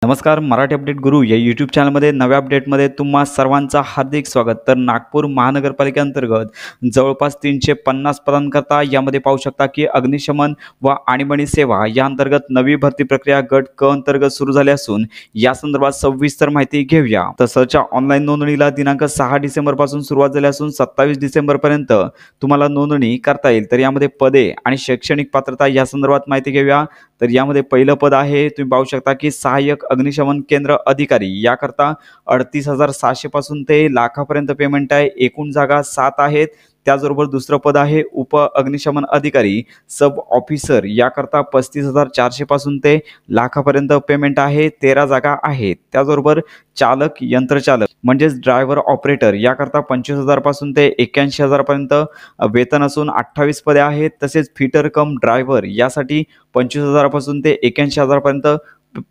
नमस्कार, मराठी अपडेट गुरु या यूट्यूब चॅनलमध्ये नव्या अपडेटमध्ये तुम्हा सर्वांचं हार्दिक स्वागत। तर नागपूर महानगरपालिकेअंतर्गत जवळपास 350 पदांकरता यामध्ये पाहू शकता की अग्निशमन व आणीबाणी सेवा या अंतर्गत नवी भरती प्रक्रिया गट क अंतर्गत सुरू झाली असून या संदर्भात सविस्तर माहिती घेऊया। तसंच ऑनलाईन नोंदणीला दिनांक 6 डिसेंबर पासून सुरुवात झाली असून 27 डिसेंबर पर्यंत तुम्हाला नोंदणी करता येईल। तर यामध्ये पदे आणि शैक्षणिक पात्रता या संदर्भात माहिती घेऊया। तर यामध्ये पहिलं पद आहे, तुम्ही पाहू शकता की सहाय्यक अग्निशमन केंद्र अधिकारी याकरता 38,700 पासून ते लाखापर्यंत पेमेंट आहे। एकूण जागा 7 आहेत। त्याचबरोबर दुसरं पद आहे उप अग्निशमन अधिकारी सब ऑफिसर याकरता 35,400 पासून ते लाखापर्यंत पेमेंट आहे। 13 जागा आहेत। त्याचबरोबर चालक यंत्रचालक म्हणजेच ड्रायव्हर ऑपरेटर याकरता 25,000 पासून ते 81,000 पर्यंत वेतन असून 28 पदे आहेत। तसेच फिटर कम ड्रायव्हर यासाठी 25,000 पासून ते 81,000 पर्यंत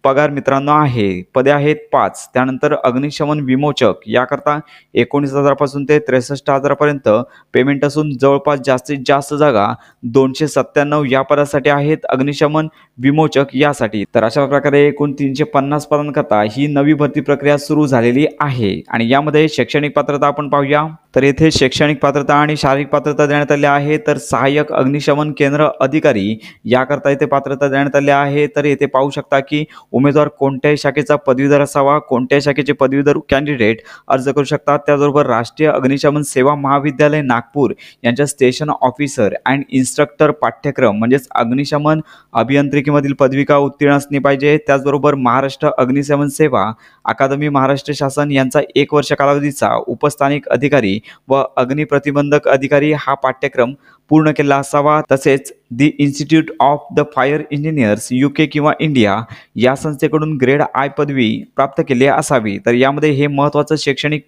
पगार मित्रांनो आहे। पदे आहेत 5। त्यानंतर अग्निशमन विमोचक याकरता 19,000 पासून ते 63,000 पर्यंत पेमेंट असून जवळपास जास्तीत जास्त जागा 297 या पदासाठी आहेत अग्निशमन विमोचक यासाठी। तर अशा प्रकारे एकूण 350 पदांकरता ही नवी भरती प्रक्रिया सुरू झालेली आहे। आणि यामध्ये शैक्षणिक पात्रता आपण पाहूया। तर येथे शैक्षणिक पात्रता आणि शारीरिक पात्रता देण्यात आली आहे। तर सहाय्यक अग्निशमन केंद्र अधिकारी याकरता येथे पात्रता देण्यात आली आहे। तर येथे पाहू शकता की उमेदवार कोणत्याही शाखेचा पदवीधर असावा, कोणत्याही शाखेचे पदवीधर कॅन्डिडेट अर्ज करू शकतात। त्याचबरोबर राष्ट्रीय अग्निशमन सेवा महाविद्यालय नागपूर यांच्या स्टेशन ऑफिसर अँड इन्स्ट्रक्टर पाठ्यक्रम म्हणजेच अग्निशमन अभियांत्रिकीमधील पदविका उत्तीर्ण असणे पाहिजे। त्याचबरोबर महाराष्ट्र अग्निशमन सेवा अकादमी महाराष्ट्र शासन यांचा 1 वर्ष कालावधीचा उपस्थानिक अधिकारी व अग्निप्रतिबंधक अधिकारी हा पाठ्यक्रम पूर्ण केला असावा। तसेच the institute of the fire engineers UK किंवा इंडिया या संस्थेकडून ग्रेड I पदवी प्राप्त केली असावी। तर यामध्ये हे महत्त्वाचं शैक्षणिक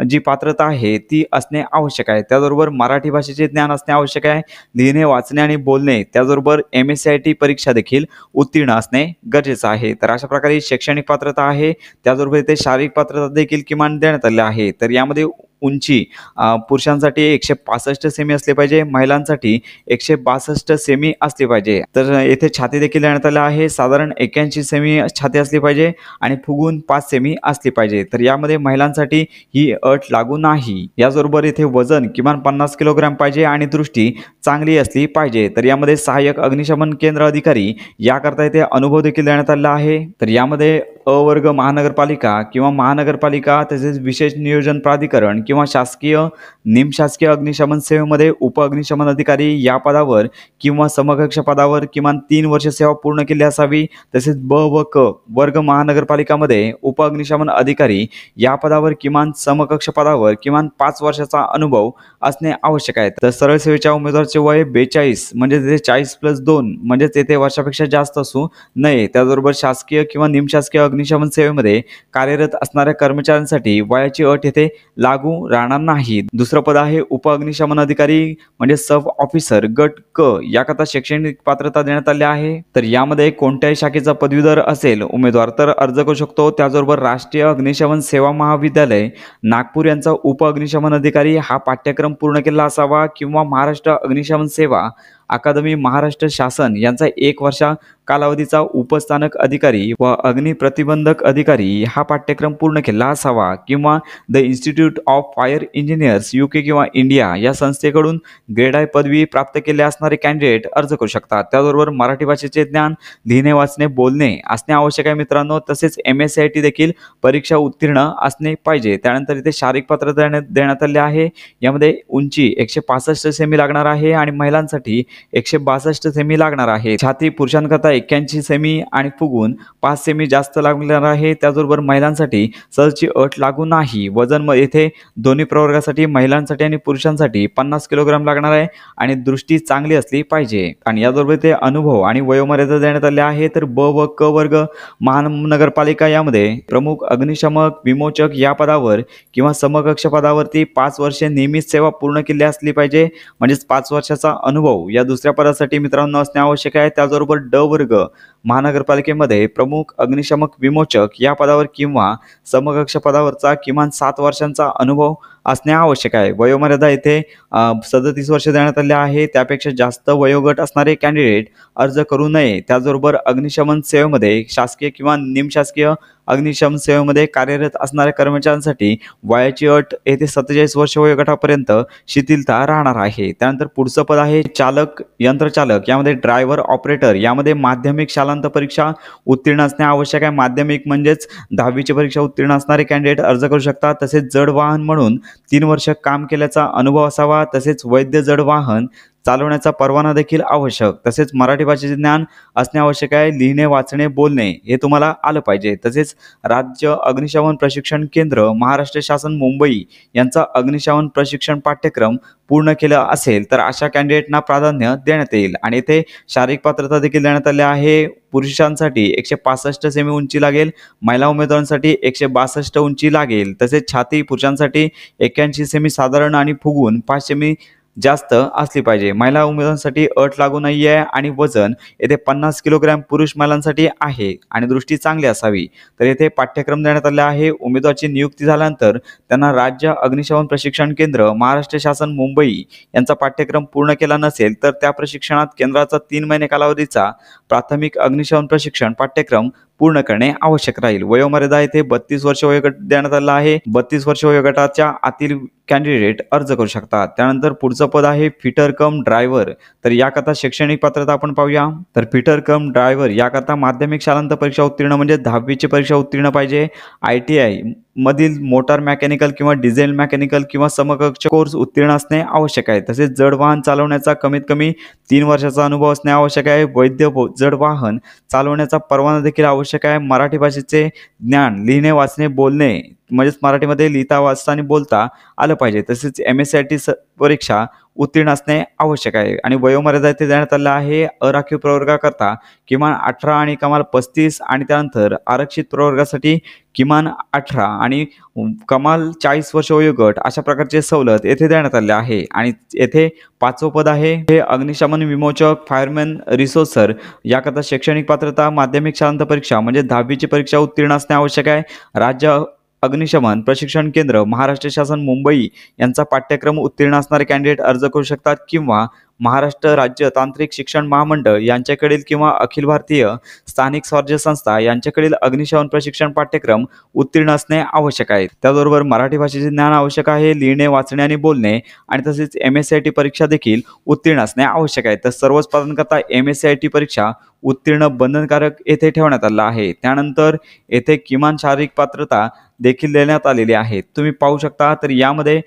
जी पात्रता आहे ती असणे आवश्यक आहे। त्याचबरोबर मराठी भाषेचे ज्ञान असणे आवश्यक आहे। लिहिणे वाचणे आणि बोलणे त्याचबरोबर MSCIT परीक्षा देखील उत्तीर्ण असणे गरजेचं आहे। तर अशा प्रकारे शैक्षणिक पात्रता आहे। त्याचबरोबर ते शारीरिक पात्रता देखील किमान देण्यात आली आहे। तर यामध्ये उंची पुरुषांसाठी 165 सेमी असले पाहिजे, महिलांसाठी 162 सेमी असली पाहिजे। तर येथे छाती देखील देण्यात आले आहे। साधारण 81 सेमी छाती असली पाहिजे आणि फुगून 5 सेमी असली पाहिजे। तर यामध्ये महिलांसाठी ही अट लागू नाही। याचबरोबर येथे वजन किमान 50 किलोग्राम पाहिजे आणि दृष्टी चांगली असली पाहिजे। तर यामध्ये सहाय्यक अग्निशमन केंद्र अधिकारी याकरता येथे अनुभव देखील देण्यात आला आहे। तर यामध्ये अ वर्ग महानगरपालिका किंवा महानगरपालिका तसेच विशेष नियोजन प्राधिकरण किंवा शासकीय निमशासकीय अग्निशमन सेवेमध्ये उप अग्निशमन अधिकारी या पदावर किंवा समकक्ष पदावर किमान 3 वर्ष सेवा पूर्ण केली असावी। तसेच ब व क वर्ग महानगरपालिकामध्ये उप अग्निशमन अधिकारी या पदावर किमान समकक्ष पदावर किमान 5 वर्षाचा अनुभव असणे आवश्यक आहे। तर सरळ सेवेच्या उमेदवाराचे वय 42 म्हणजे ते 40+2 म्हणजे तेथे वर्षापेक्षा जास्त असू नये। त्याचबरोबर शासकीय किंवा निमशासकीय अग्निशमन सेवेमध्ये कार्यरत असणाऱ्या कर्मचाऱ्यांसाठी वयाची अट येथे लागू राहणार नाही। दुसरं पद आहे उप अग्निशमन अधिकारी म्हणजे सब ऑफिसर गट क याकरता शैक्षणिक पात्रता देण्यात आली आहे। तर यामध्ये कोणत्याही शाखेचा पदवीधर असेल उमेदवार तर अर्ज करू शकतो। त्याचबरोबर राष्ट्रीय अग्निशमन सेवा महाविद्यालय नागपूर यांचा उप अग्निशमन अधिकारी हा पाठ्यक्रम पूर्ण केला असावा किंवा महाराष्ट्र अग्निशमन सेवा अकादमी महाराष्ट्र शासन यांचा 1 वर्षा कालावधीचा उपस्थानक अधिकारी व अग्निप्रतिबंधक अधिकारी हा पाठ्यक्रम पूर्ण केला असावा किंवा the institute of fire engineers UK किंवा इंडिया या संस्थेकडून ग्रेड I पदवी प्राप्त केले असणारे कॅन्डिडेट अर्ज करू शकतात। त्याचबरोबर मराठी भाषेचे ज्ञान लिहिणे वाचणे बोलणे असणे आवश्यक आहे मित्रांनो। तसेच MSCIT देखील परीक्षा उत्तीर्ण असणे पाहिजे। त्यानंतर इथे शारीरिक पात्रता देण्यात आले आहे। यामध्ये उंची 165 सेमी लागणार आहे आणि महिलांसाठी 162 सेमी लागणार आहे। छाती पुरुषांकरता 81 सेमी आणि फुगून 5 सेमी जास्त लागणार आहे। त्याचबरोबर महिलांसाठी सहजची अट लागू नाही। वजन येथे दोन्ही प्रवर्गासाठी महिलांसाठी आणि पुरुषांसाठी 50 किलोग्राम लागणार आहे आणि दृष्टी चांगली असली पाहिजे। आणि याचबरोबर ते अनुभव आणि वयोमर्यादा देण्यात आले आहे। तर ब व क वर्ग महानगरपालिका यामध्ये प्रमुख अग्निशमक विमोचक या पदावर किंवा समकक्ष पदावरती 5 वर्षे नियमित सेवा पूर्ण केली असली पाहिजे म्हणजेच 5 वर्षाचा अनुभव या दुसऱ्या पदासाठी मित्रांनो असणे आवश्यक आहे। त्याचबरोबर ड वर्ग महानगरपालिकेमध्ये प्रमुख अग्निशमक विमोचक या पदावर किंवा समकक्ष पदावरचा किमान 7 वर्षांचा अनुभव असणे आवश्यक आहे. वयोमर्यादा येथे 37 वर्ष देण्यात आले आहे. त्यापेक्षा जास्त वयोगट असणारे कॅन्डिडेट अर्ज करू नये. त्याचबरोबर अग्निशमन सेवेमध्ये शासकीय किंवा निमशासकीय अग्निशमन सेवेमध्ये कार्यरत असणाऱ्या कर्मचाऱ्यांसाठी वयाची अट येथे 47 वर्ष वयोगटापर्यंत शिथिलता राहणार आहे. त्यानंतर पुढचं पद आहे चालक, यंत्रचालक, यामध्ये ड्रायव्हर, ऑपरेटर, यामध्ये माध्यमिक शालांत परीक्षा उत्तीर्ण असणे आवश्यक आहे. माध्यमिक म्हणजेच 10वीची परीक्षा उत्तीर्ण असणारे कॅन्डिडेट अर्ज करू शकतात. तसेच जड वाहन म्हणून 3 वर्ष काम केल्याचा अनुभव असावा. तसेच वैध जड वाहन चालवण्याचा परवाना देखील आवश्यक. तसेच मराठी भाषेचे ज्ञान असणे आवश्यक आहे. लिहिणे, वाचणे, बोलणे हे तुम्हाला आलं पाहिजे. तसेच राज्य अग्निशमन प्रशिक्षण केंद्र, महाराष्ट्र शासन, मुंबई यांचा अग्निशमन प्रशिक्षण पाठ्यक्रम पूर्ण केला असेल तर अशा कॅन्डिडेटना प्राधान्य देण्यात येईल. आणि येथे शारीरिक पात्रता देखील देण्यात आली आहे. पुरुषांसाठी 165 सेमी उंची लागेल, महिला उमेदवारांसाठी 162 उंची लागेल. तसेच छाती पुरुषांसाठी 81 सेमी साधारण आणि फुगून 5 सेमी जास्त असली पाहिजे. महिला उमेदवारांसाठी अट लागू नाही आहे. आणि वजन येथे 50 किलोग्रॅम पुरुष महिलांसाठी आहे आणि दृष्टी चांगली असावी. तर येथे पाठ्यक्रम देण्यात आले आहे. उमेदवाराची नियुक्ती झाल्यानंतर त्यांना राज्य अग्निशमन प्रशिक्षण केंद्र, महाराष्ट्र शासन, मुंबई यांचा पाठ्यक्रम पूर्ण केला नसेल तर त्या प्रशिक्षणात केंद्राचा 3 महिने कालावधीचा प्राथमिक अग्निशमन प्रशिक्षण पाठ्यक्रम पूर्ण करणे आवश्यक राहील. वयोमर्यादा येथे 32 वर्ष वयोगट देण्यात आला आहे. 32 वर्ष वयोगटाच्या आतील कॅन्डिडेट अर्ज करू शकतात. त्यानंतर पुढचं पद आहे फिटर कम ड्रायव्हर. तर याकरता शैक्षणिक पात्रता आपण पाहूया. तर फिटर कम ड्रायव्हर याकरता माध्यमिक शालांत परीक्षा उत्तीर्ण म्हणजे 10वीची परीक्षा उत्तीर्ण पाहिजे. ITI मधील मोटार मेकॅनिकल किंवा डिझेल मेकॅनिकल किंवा समकक्ष कोर्स उत्तीर्ण असणे आवश्यक आहे. तसेच जड वाहन चालवण्याचा कमीत कमी 3 वर्षाचा अनुभव असणे आवश्यक आहे. वैध जड वाहन चालवण्याचा परवाना देखील आवश्यक आहे. मराठी भाषेचे ज्ञान, लिहिणे, वाचणे, बोलणे म्हणजेच मराठीमध्ये लिहिता, वाचता आणि बोलता आलं पाहिजे. तसेच MSCIT परीक्षा उत्तीर्ण असणे आवश्यक आहे. आणि वयोमर्यादा इथे देण्यात आला आहे. अराखीव प्रवर्गाकरता किमान 18 आणि कमाल 35 आणि त्यानंतर आरक्षित प्रवर्गासाठी किमान 18 आणि कमाल 40 वर्ष वयोगट अशा प्रकारचे सवलत येथे देण्यात आले आहे. आणि येथे 5वं पद आहे हे अग्निशमन विमोचक, फायरमॅन रिसोर्सर. याकरता शैक्षणिक पात्रता माध्यमिक शालांत परीक्षा म्हणजे 10वीची परीक्षा उत्तीर्ण असणे आवश्यक आहे. राज्य अग्निशमन प्रशिक्षण केंद्र, महाराष्ट्र शासन, मुंबई यांचा पाठ्यक्रम उत्तीर्ण असणारे कॅन्डिडेट अर्ज करू शकतात किंवा महाराष्ट्र राज्य तांत्रिक शिक्षण महामंडळ यांच्याकडील किंवा अखिल भारतीय स्थानिक स्वराज्य संस्था यांच्याकडील अग्निशमन प्रशिक्षण पाठ्यक्रम उत्तीर्ण असणे आवश्यक आहे. त्याचबरोबर मराठी भाषेचे ज्ञान आवश्यक आहे. लिहिणे, वाचणे आणि बोलणे आणि तसेच MSCIT परीक्षा देखील उत्तीर्ण असणे आवश्यक आहे. तर सर्वच पदांकरता MSCIT परीक्षा उत्तीर्ण बंधनकारक येथे ठेवण्यात आला आहे. त्यानंतर येथे किमान शारीरिक पात्रता देखील देण्यात आलेली आहे. तुम्ही पाहू शकता. तर यामध्ये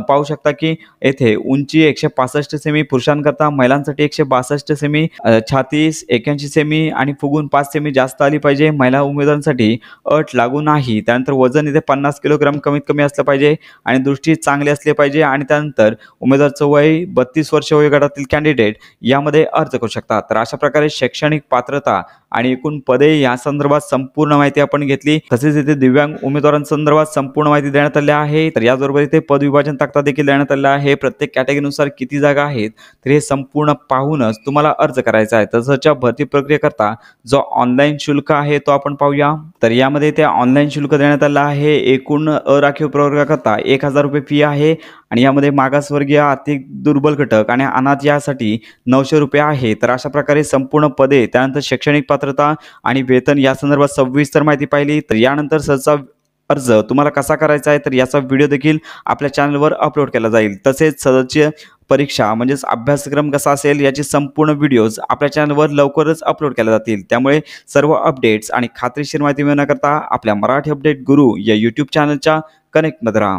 पाहू शकता की येथे उंची 165 सेमी पुरुषांकरता, महिलांसाठी 162 सेमी, छाती 81 सेमी आणि फुगून 5 सेमी जास्त आली पाहिजे. महिला उमेदवारांसाठी अट लागू नाही. त्यानंतर वजन इथे 50 किलोग्राम कमीत कमी असलं पाहिजे आणि दृष्टी चांगली असली पाहिजे. आणि त्यानंतर उमेदवाराचं वय 32 वर्ष वयोगटातील कॅन्डिडेट यामध्ये अर्ज करू शकतात. तर अशा प्रकारे शैक्षणिक पात्रता आणि एकूण पदे या संदर्भात संपूर्ण माहिती आपण घेतली. तसेच इथे दिव्यांग उमेदवारांसंदर्भात संपूर्ण माहिती देण्यात आली आहे. तर याचबरोबर इथे पद विभाजन तक्ता देखील देण्यात आला आहे. प्रत्येक कॅटेगरीनुसार किती जागा आहेत तर हे संपूर्ण पाहूनच तुम्हाला अर्ज करायचा आहे. तसंच भरती प्रक्रियेकरता जो ऑनलाईन शुल्क आहे तो आपण पाहूया. तर यामध्ये ते ऑनलाईन शुल्क देण्यात आलं आहे. एकूण अराखीव प्रवर्गाकरता 1000 रुपये फी आहे आणि यामध्ये मागासवर्गीय, आर्थिक दुर्बल घटक आणि अनाथ यासाठी 900 रुपये आहे. तर अशा प्रकारे संपूर्ण पदे, त्यानंतर शैक्षणिक पात्रता आणि वेतन या संदर्भात सविस्तर माहिती पाहिली. तर यानंतर सहसा अर्ज तुम्हाला कसा करायचा आहे तर याचा व्हिडिओ देखील आपल्या चॅनलवर अपलोड केला जाईल. तसेच सदस्य परीक्षा म्हणजेच अभ्यासक्रम कसा असेल याचे संपूर्ण व्हिडिओज आपल्या चॅनलवर लवकरच अपलोड केले जातील. त्यामुळे सर्व अपडेट्स आणि खात्रीशीर माहिती मिळवण्याकरता आपल्या मराठी अपडेट गुरु या YouTube चॅनलच्या कनेक्टमध्ये राहा.